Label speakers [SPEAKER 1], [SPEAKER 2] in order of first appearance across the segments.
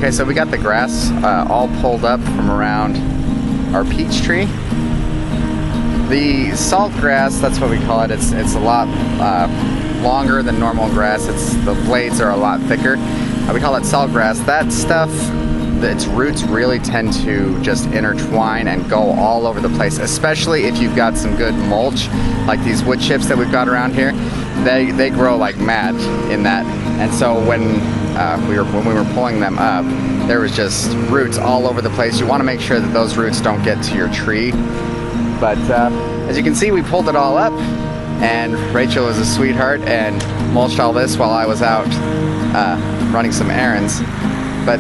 [SPEAKER 1] Okay, so we got the grass all pulled up from around our peach tree. The salt grass, that's what we call it. It's a lot longer than normal grass. The blades are a lot thicker. We call it salt grass. That stuff, its roots really tend to just intertwine and go all over the place, especially if you've got some good mulch, like these wood chips that we've got around here. They grow like mad in that. And so when we were pulling them up, there was just roots all over the place. You want to make sure that those roots don't get to your tree. But as you can see, we pulled it all up, and Rachel was a sweetheart and mulched all this while I was out running some errands. But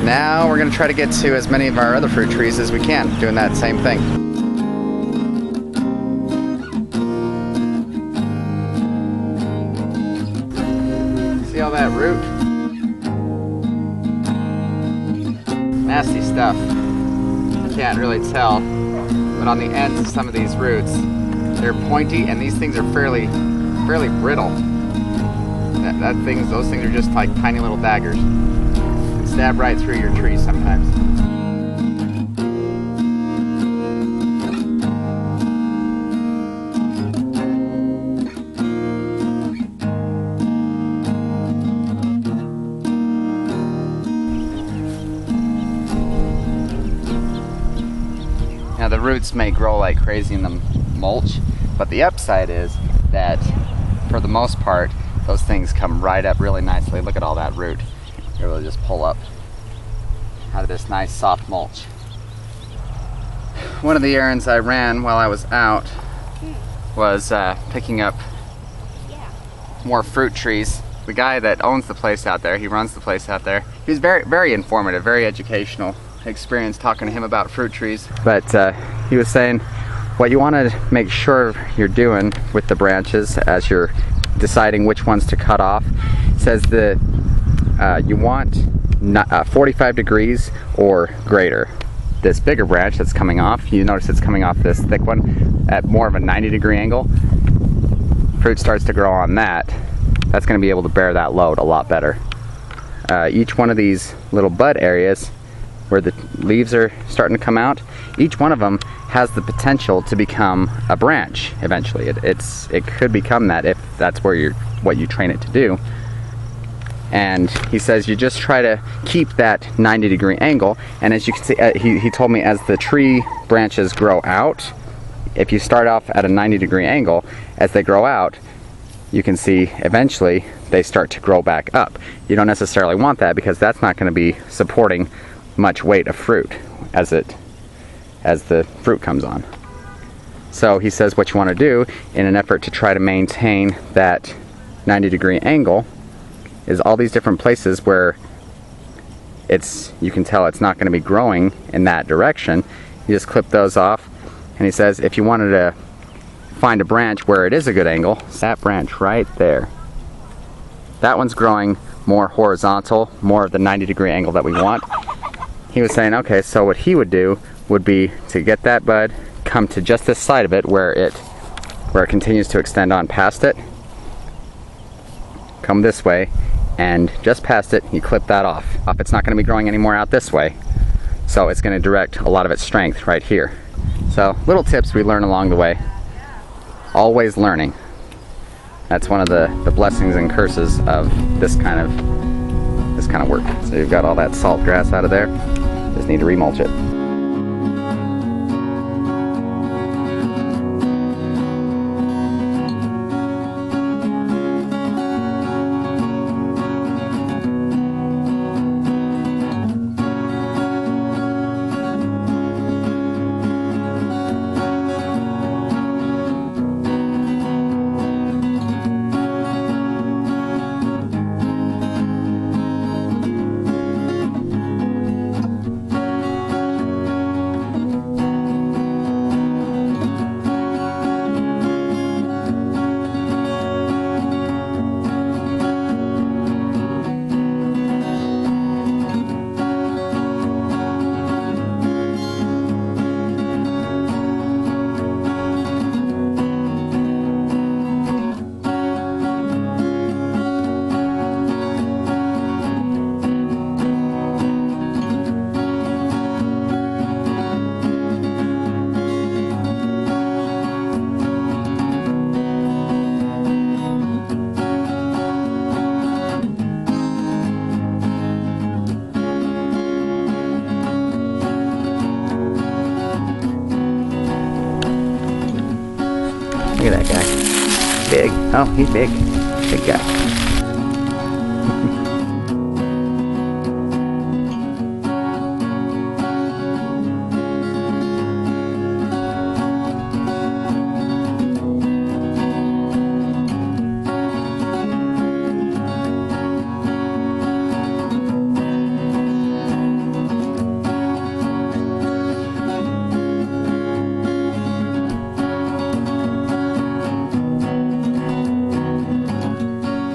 [SPEAKER 1] now we're going to try to get to as many of our other fruit trees as we can, doing that same thing. See all that root? Nasty stuff. You can't really tell. But on the ends of some of these roots, they're pointy, and these things are fairly brittle. Those things are just like tiny little daggers. They stab right through your tree sometimes. Now the roots may grow like crazy in the mulch, but the upside is that for the most part, those things come right up really nicely. Look at all that root. They really just pull up out of this nice soft mulch. One of the errands I ran while I was out was picking up more fruit trees. The guy that owns the place out there, he runs the place out there, he's very informative, very educational experience talking to him about fruit trees. But he was saying what you want to make sure you're doing with the branches as you're deciding which ones to cut off, says that you want 45 degrees or greater. This bigger branch that's coming off, you notice it's coming off this thick one at more of a 90-degree angle. Fruit starts to grow on that. That's going to be able to bear that load a lot better. Each one of these little bud areas where the leaves are starting to come out, each one of them has the potential to become a branch eventually. It could become that if that's what you train it to do. And he says you just try to keep that 90-degree angle, and as you can see, he told me as the tree branches grow out, if you start off at a 90-degree angle, as they grow out, you can see eventually they start to grow back up. You don't necessarily want that because that's not going to be supporting much weight of fruit as the fruit comes on. So he says what you want to do in an effort to try to maintain that 90-degree angle is all these different places where you can tell it's not going to be growing in that direction. You just clip those off, and he says if you wanted to find a branch where it is a good angle, that branch right there, that one's growing more horizontal, more of the 90-degree angle that we want. He was saying, okay, so what he would do would be to get that bud, come to just this side of it where it continues to extend on past it, come this way, and just past it, you clip that off. It's not going to be growing anymore out this way, so it's going to direct a lot of its strength right here. So little tips we learn along the way. Always learning. That's one of the blessings and curses of this kind of work. So you've got all that salt grass out of there. Just need to remulch it. Oh, he's big. Big guy.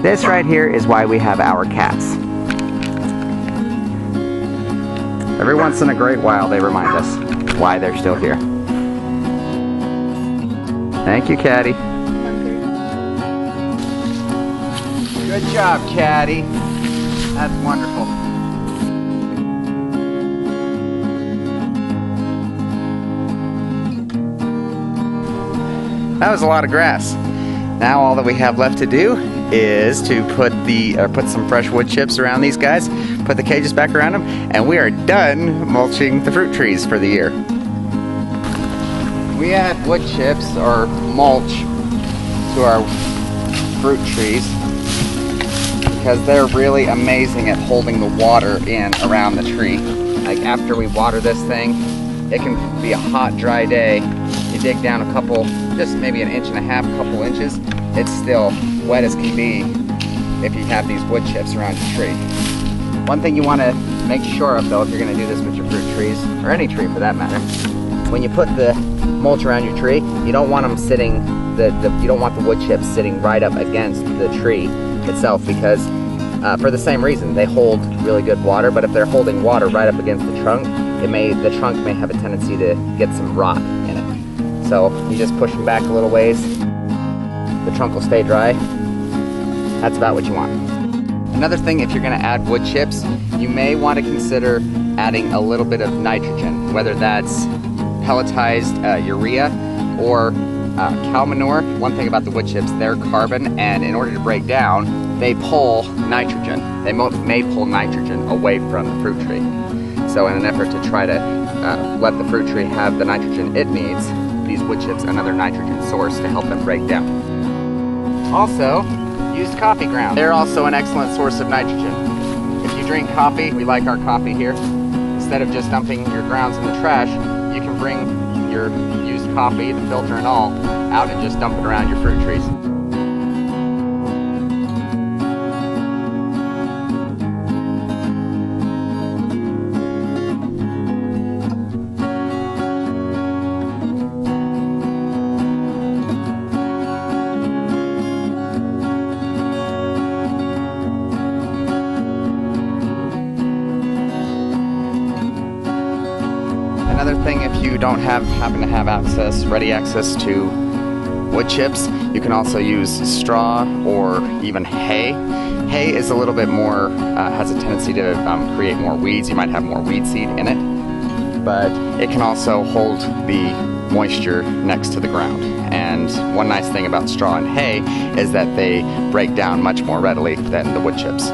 [SPEAKER 1] This right here is why we have our cats. Every once in a great while they remind us why they're still here. Thank you, Caddy. Good job, Caddy. That's wonderful. That was a lot of grass. Now all that we have left to do is to put some fresh wood chips around these guys, put the cages back around them, and we are done mulching the fruit trees for the year. We add wood chips or mulch to our fruit trees because they're really amazing at holding the water in around the tree. Like after we water this thing, it can be a hot, dry day. You dig down a couple, just maybe an inch and a half, couple inches, it's still wet as can be if you have these wood chips around your tree. One thing you want to make sure of though, if you're going to do this with your fruit trees, or any tree for that matter, when you put the mulch around your tree, you don't want them sitting, you don't want the wood chips sitting right up against the tree itself, because for the same reason, they hold really good water, but if they're holding water right up against the trunk, the trunk may have a tendency to get some rot in it. So you just push them back a little ways, the trunk will stay dry. That's about what you want. Another thing, if you're going to add wood chips, you may want to consider adding a little bit of nitrogen, whether that's pelletized urea or cow manure. One thing about the wood chips, they're carbon, and in order to break down, they pull nitrogen. They may pull nitrogen away from the fruit tree. So in an effort to try to let the fruit tree have the nitrogen it needs, these wood chips are another nitrogen source to help them break down. Also, used coffee grounds. They're also an excellent source of nitrogen. If you drink coffee, we like our coffee here, instead of just dumping your grounds in the trash, you can bring your used coffee, the filter and all, out and just dump it around your fruit trees. Another thing, if you don't happen to have ready access to wood chips, you can also use straw or even hay. Hay is a little bit more, has a tendency to create more weeds. You might have more weed seed in it, but it can also hold the moisture next to the ground. And one nice thing about straw and hay is that they break down much more readily than the wood chips.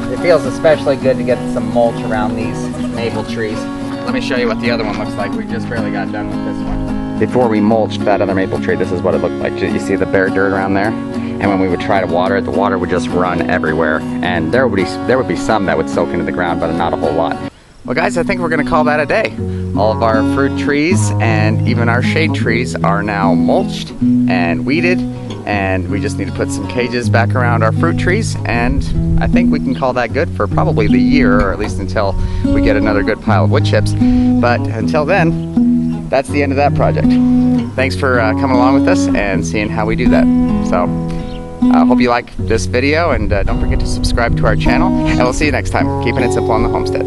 [SPEAKER 1] It feels especially good to get some mulch around these maple trees. Let me show you what the other one looks like. We just barely got done with this one. Before we mulched that other maple tree, this is what it looked like. You see the bare dirt around there? And when we would try to water it, the water would just run everywhere. And there would be some that would soak into the ground, but not a whole lot. Well guys, I think we're gonna call that a day. All of our fruit trees and even our shade trees are now mulched and weeded, and we just need to put some cages back around our fruit trees, and I think we can call that good for probably the year, or at least until we get another good pile of wood chips. But until then, that's the end of that project. Thanks for coming along with us and seeing how we do that. So Hope you like this video, and don't forget to subscribe to our channel, and we'll see you next time. Keeping it simple on the homestead.